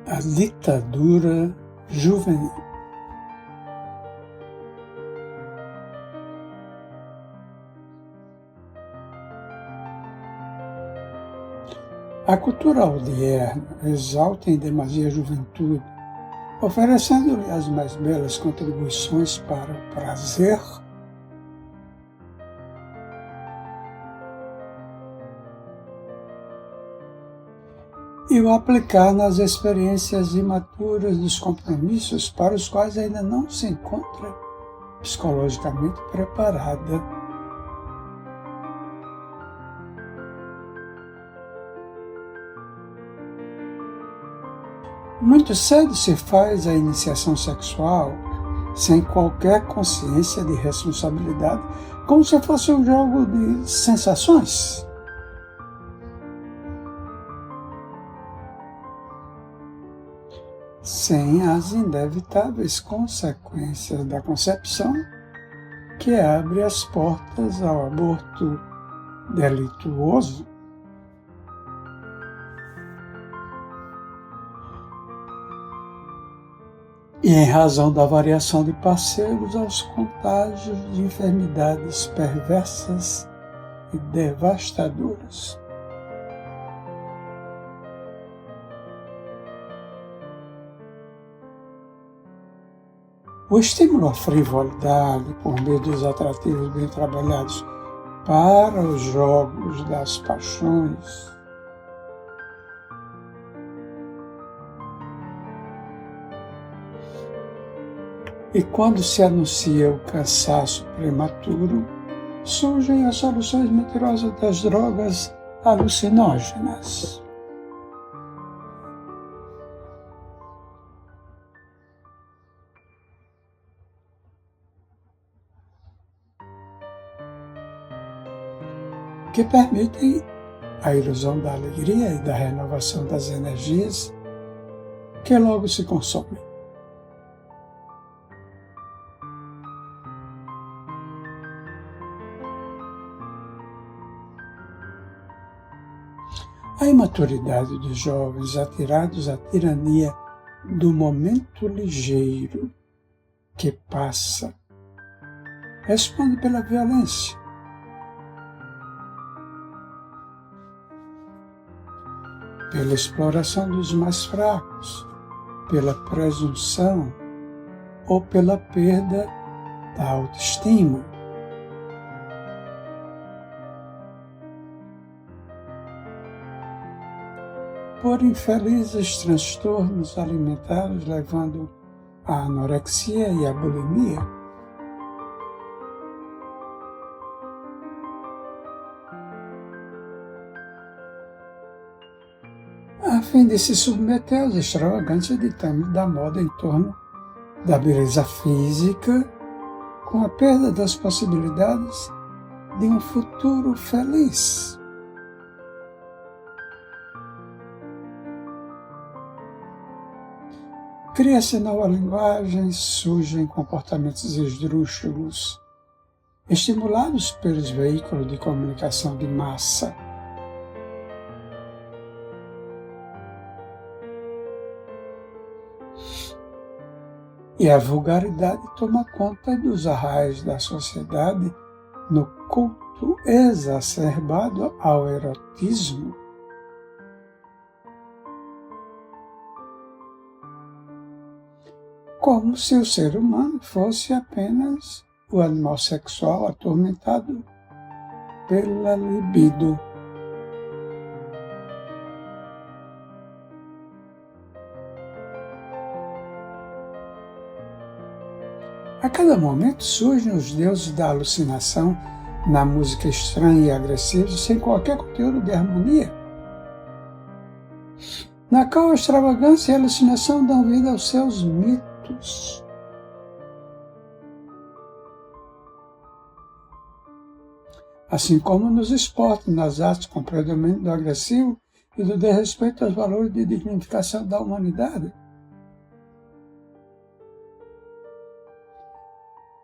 A ditadura juvenil. A cultura odierna exalta em demasia a juventude, oferecendo-lhe as mais belas contribuições para o prazer e o aplicar nas experiências imaturas dos compromissos para os quais ainda não se encontra psicologicamente preparada. Muito cedo se faz a iniciação sexual sem qualquer consciência de responsabilidade, como se fosse um jogo de sensações. Sem as inevitáveis consequências da concepção, que abre as portas ao aborto delituoso. E em razão da variação de parceiros aos contágios de enfermidades perversas e devastadoras. O estímulo à frivolidade por meio dos atrativos bem trabalhados para os jogos das paixões e quando se anuncia o cansaço prematuro, surgem as soluções mentirosas das drogas alucinógenas. Que permitem a ilusão da alegria e da renovação das energias que logo se consomem. A imaturidade dos jovens atirados à tirania do momento ligeiro que passa responde pela violência, pela exploração dos mais fracos, pela presunção ou pela perda da autoestima. Por infelizes transtornos alimentares levando à anorexia e à bulimia. A fim de se submeter aos extravagantes ditames da moda em torno da beleza física, com a perda das possibilidades de um futuro feliz. Cria-se nova linguagem, surgem comportamentos esdrúxulos, estimulados pelos veículos de comunicação de massa. E a vulgaridade toma conta dos arraiais da sociedade no culto exacerbado ao erotismo. Como se o ser humano fosse apenas o animal sexual atormentado pela libido. A cada momento surgem os deuses da alucinação na música estranha e agressiva, sem qualquer conteúdo de harmonia, na qual a extravagância e a alucinação dão vida aos seus mitos. Assim como nos esportes, nas artes, com predomínio do agressivo e do desrespeito aos valores de dignificação da humanidade.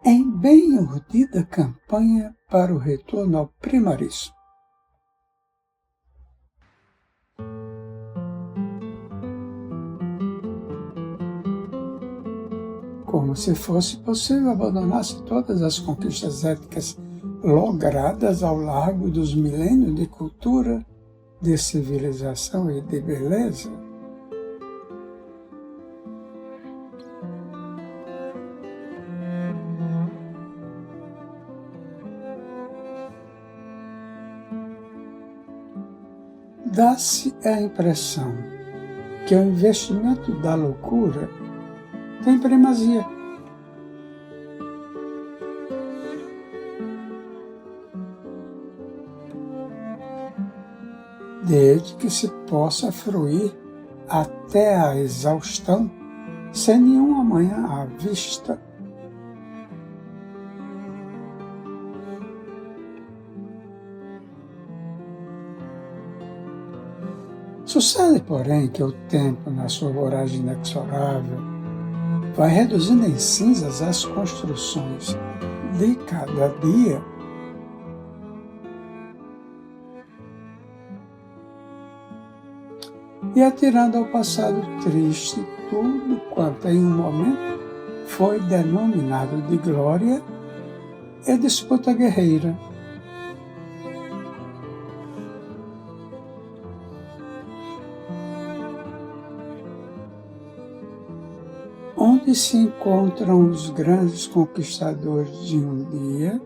Em bem urdida campanha para o retorno ao primarismo. como se fosse possível abandonar-se todas as conquistas éticas logradas ao largo dos milênios de cultura, de civilização e de beleza. Dá-se a impressão que o investimento da loucura tem primazia. Desde que se possa fruir até a exaustão, sem nenhum amanhã à vista. Sucede, porém, que o tempo, na sua voragem inexorável, vai reduzindo em cinzas as construções de cada dia. E atirando ao passado triste tudo quanto em um momento foi denominado de glória e disputa guerreira. Onde se encontram os grandes conquistadores de um dia,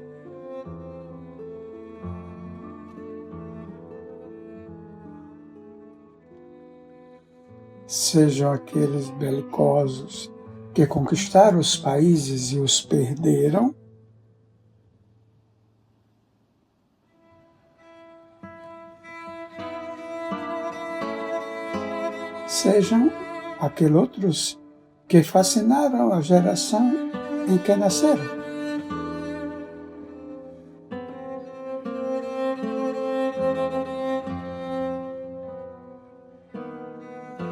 sejam aqueles belicosos que conquistaram os países e os perderam, sejam aqueles outros que fascinaram a geração em que nasceram.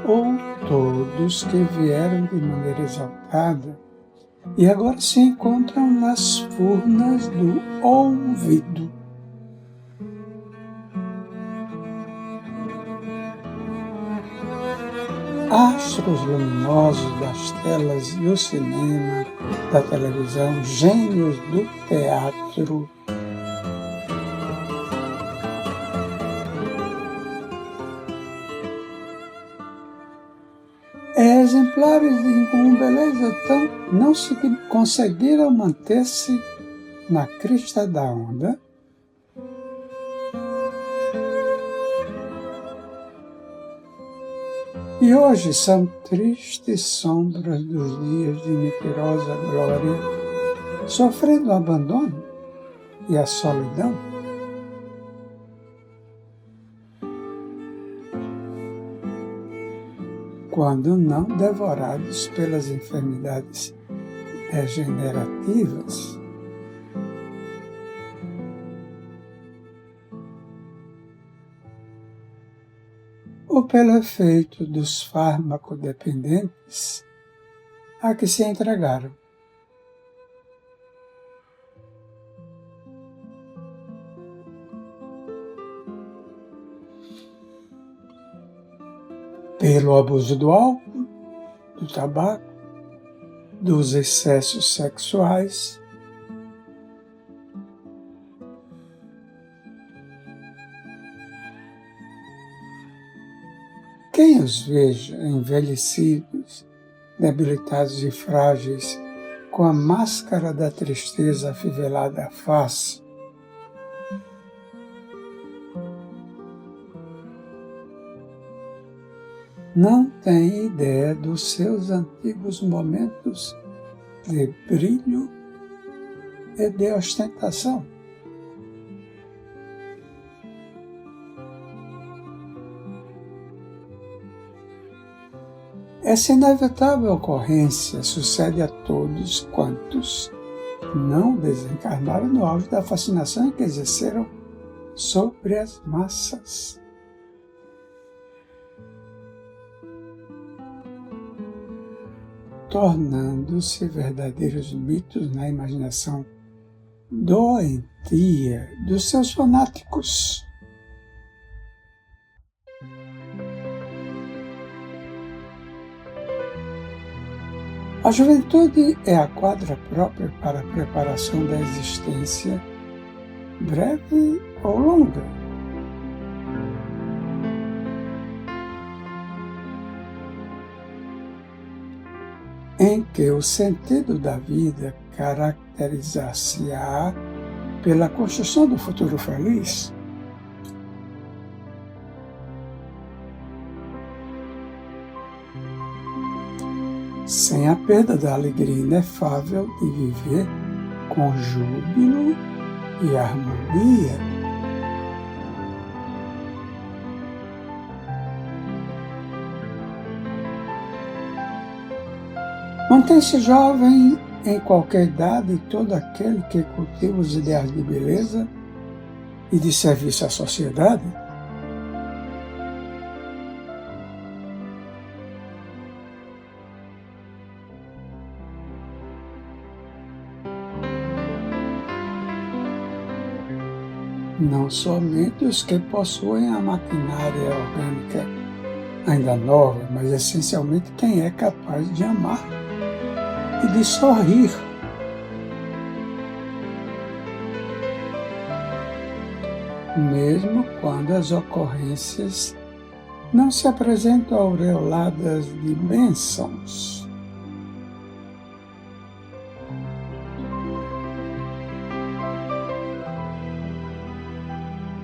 Ou todos que vieram de maneira exaltada e agora se encontram nas furnas do ouvido. Astros luminosos das telas do cinema, da televisão, gênios do teatro. Exemplares com beleza tão não se conseguiram manter-se na crista da onda, e hoje são tristes sombras dos dias de mentirosa glória, sofrendo o abandono e a solidão. Quando não devorados pelas enfermidades degenerativas. Ou pelo efeito dos farmacodependentes a que se entregaram. Pelo abuso do álcool, do tabaco, dos excessos sexuais, quem os veja envelhecidos, debilitados e frágeis, com a máscara da tristeza afivelada à face, não tem ideia dos seus antigos momentos de brilho e de ostentação. Essa inevitável ocorrência sucede a todos quantos não desencarnaram no auge da fascinação que exerceram sobre as massas. Tornando-se verdadeiros mitos na imaginação doentia dos seus fanáticos. A juventude é a quadra própria para a preparação da existência, breve ou longa. Em que o sentido da vida caracterizar-se-á pela construção do futuro feliz. Sem a perda da alegria inefável de viver com júbilo e harmonia. Mantém-se jovem em qualquer idade todo aquele que cultiva os ideais de beleza e de serviço à sociedade. Não somente os que possuem a maquinária orgânica ainda nova, mas essencialmente quem é capaz de amar e de sorrir. Mesmo quando as ocorrências não se apresentam aureoladas de bênçãos.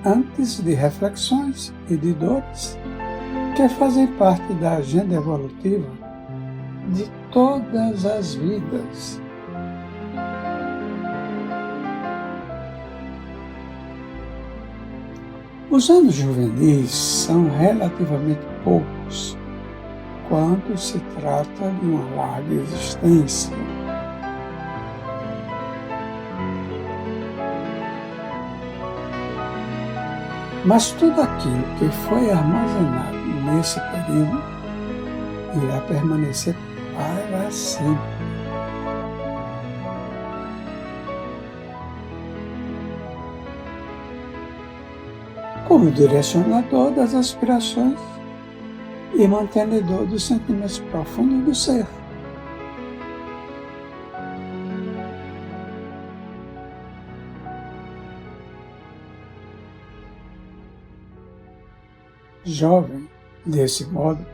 Antes de reflexões e de dores que fazem parte da agenda evolutiva de todas as vidas. Os anos juvenis são relativamente poucos quando se trata de uma larga existência. Mas tudo aquilo que foi armazenado nesse período irá permanecer para sempre. Como direcionador das aspirações e mantenedor dos sentimentos profundos do ser. Jovem, desse modo,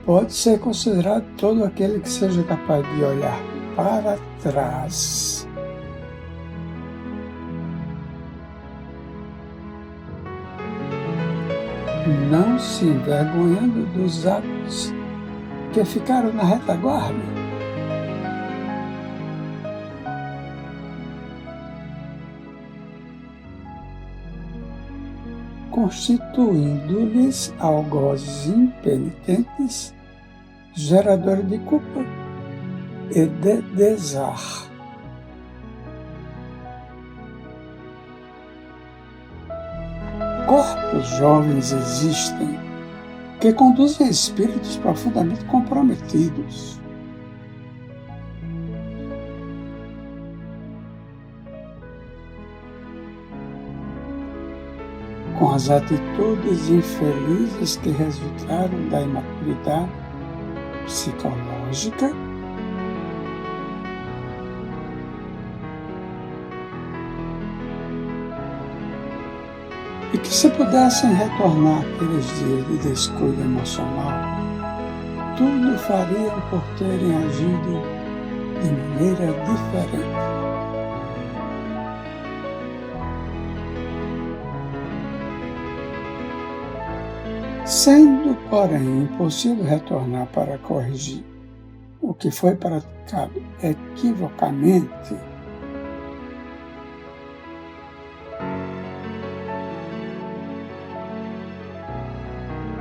pode ser considerado todo aquele que seja capaz de olhar para trás não se envergonhando dos atos que ficaram na retaguarda. Constituindo-lhes algozes impenitentes, geradores de culpa e de desar. Corpos jovens existem que conduzem espíritos profundamente comprometidos. Com as atitudes infelizes que resultaram da imaturidade psicológica e que, se pudessem retornar aqueles dias de descuido emocional, tudo fariam por terem agido de maneira diferente. Sendo, porém, impossível retornar para corrigir o que foi praticado equivocamente,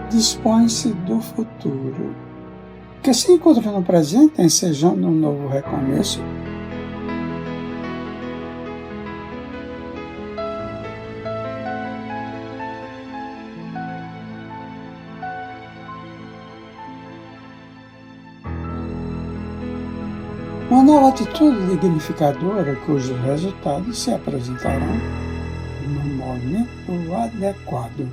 dispõe-se do futuro, que se encontra no presente, ensejando um novo recomeço. Uma nova atitude dignificadora cujos resultados se apresentarão no momento adequado.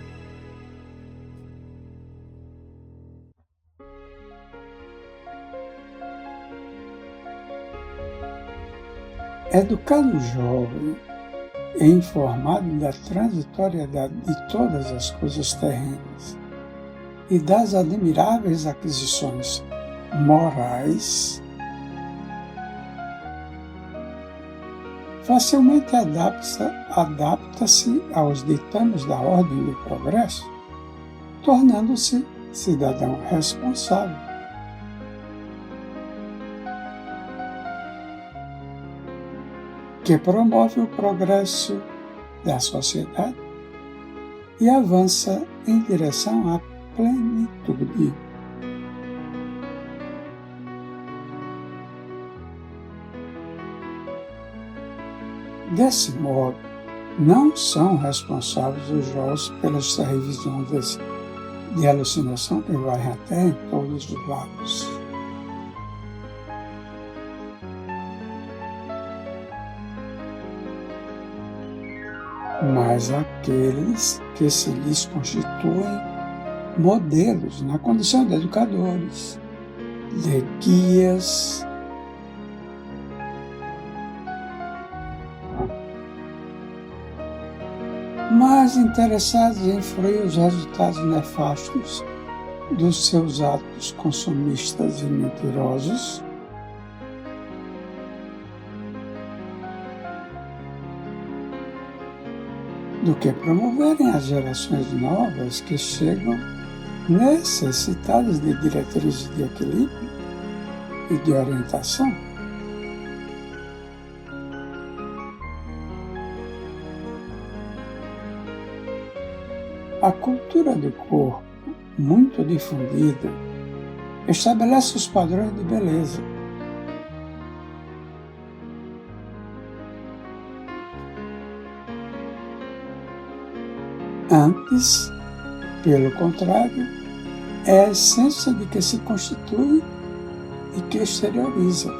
Educado o jovem e informado da transitoriedade de todas as coisas terrenas e das admiráveis aquisições morais, facilmente adapta-se aos ditames da ordem do progresso, tornando-se cidadão responsável. Que promove o progresso da sociedade e avança em direção à plenitude. Desse modo, não são responsáveis os jovens pelas terríveis ondas de alucinação que varrem a Terra em todos os lados. Mas aqueles que se lhes constituem modelos na condição de educadores, de guias, mas interessados em fruir os resultados nefastos dos seus atos consumistas e mentirosos, do que promoverem as gerações novas que chegam necessitadas de diretrizes de equilíbrio e de orientação. A cultura do corpo, muito difundida, estabelece os padrões de beleza. Antes, pelo contrário, é a essência de que se constitui e que exterioriza.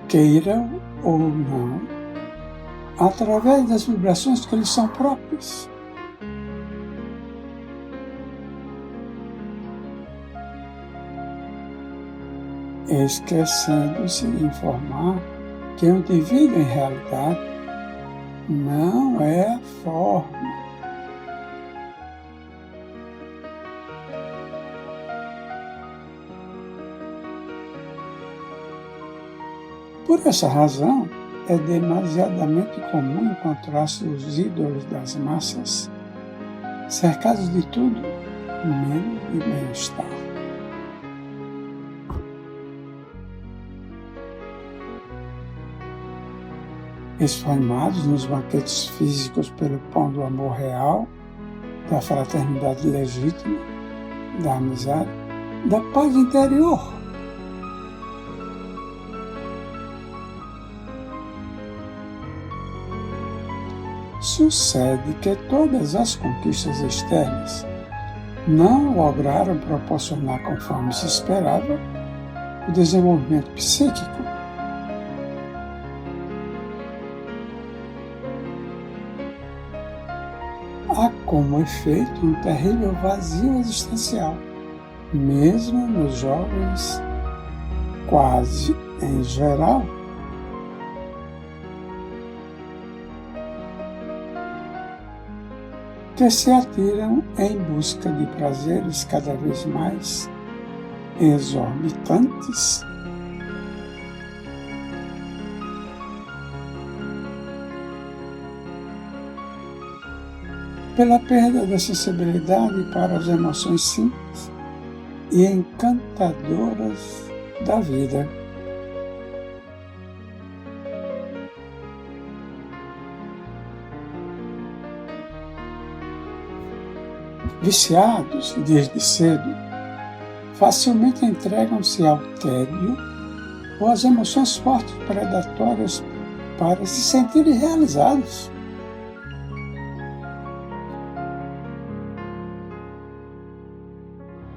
Queiram ou não, através das vibrações que lhes são próprias. Esquecendo-se de informar que o indivíduo, em realidade, não é a forma. Por essa razão, é demasiadamente comum encontrar-se os ídolos das massas, cercados de tudo menos de bem-estar. Esfaimados nos banquetes físicos pelo pão do amor real, da fraternidade legítima, da amizade, da paz interior. Sucede que todas as conquistas externas não lograram proporcionar, conforme se esperava, o desenvolvimento psíquico. Há como efeito um terrível vazio existencial, mesmo nos jovens, quase em geral. Que se atiram em busca de prazeres cada vez mais exorbitantes. Pela perda da sensibilidade para as emoções simples e encantadoras da vida. Viciados desde cedo, facilmente entregam-se ao tédio ou às emoções fortes predatórias para se sentirem realizados.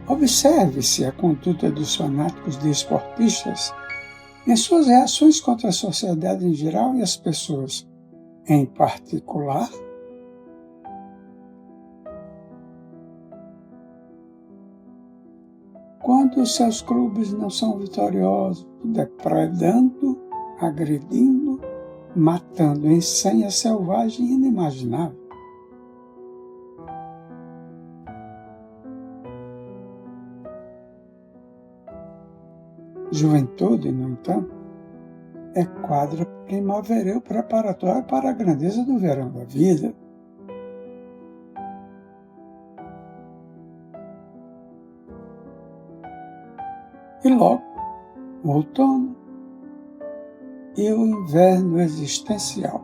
Observe-se a conduta dos fanáticos desportistas em suas reações contra a sociedade em geral e as pessoas, em particular? Quando os seus clubes não são vitoriosos, depredando, agredindo, matando em senha selvagem e inimaginável? Juventude, no entanto, é quadro primaveril preparatório para a grandeza do verão da vida. E logo, o outono e o inverno existencial.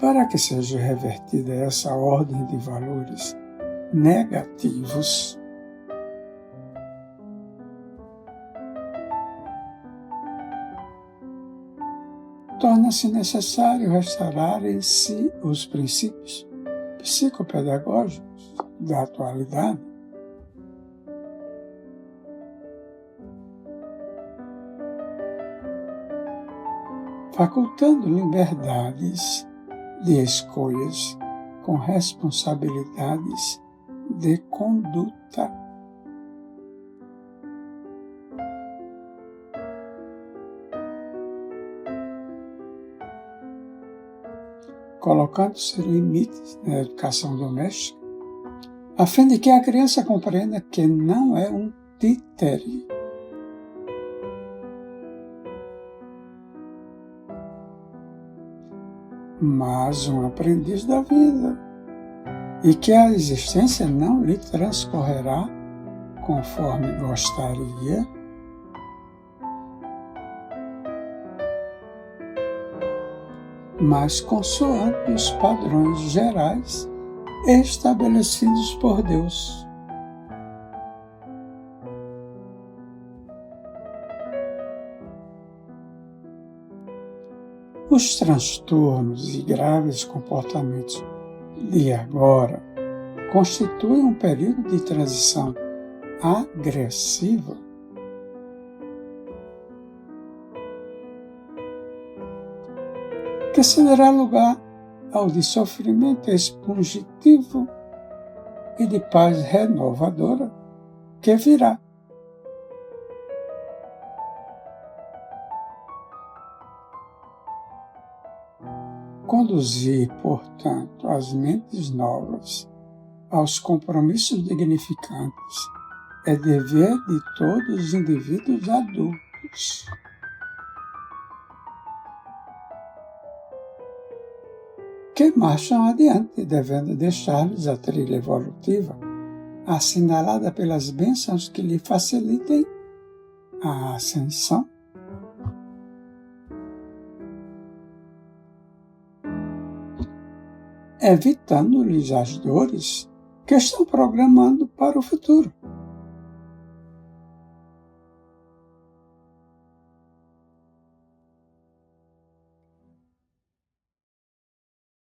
Para que seja revertida essa ordem de valores negativos, torna-se necessário restaurar em si os princípios psicopedagógicos da atualidade. Facultando liberdades de escolhas com responsabilidades de conduta. Colocando-se limites na educação doméstica, a fim de que a criança compreenda que não é um títere, mas um aprendiz da vida, e que a existência não lhe transcorrerá conforme gostaria, mas consoante os padrões gerais estabelecidos por Deus. Os transtornos e graves comportamentos de agora constituem um período de transição agressiva que se dará lugar ao de sofrimento expungitivo e de paz renovadora que virá. Conduzir, portanto, as mentes novas aos compromissos dignificantes é dever de todos os indivíduos adultos. Que marcham adiante, devendo deixar-lhes a trilha evolutiva, assinalada pelas bênçãos que lhe facilitem a ascensão. Evitando-lhes as dores que estão programando para o futuro.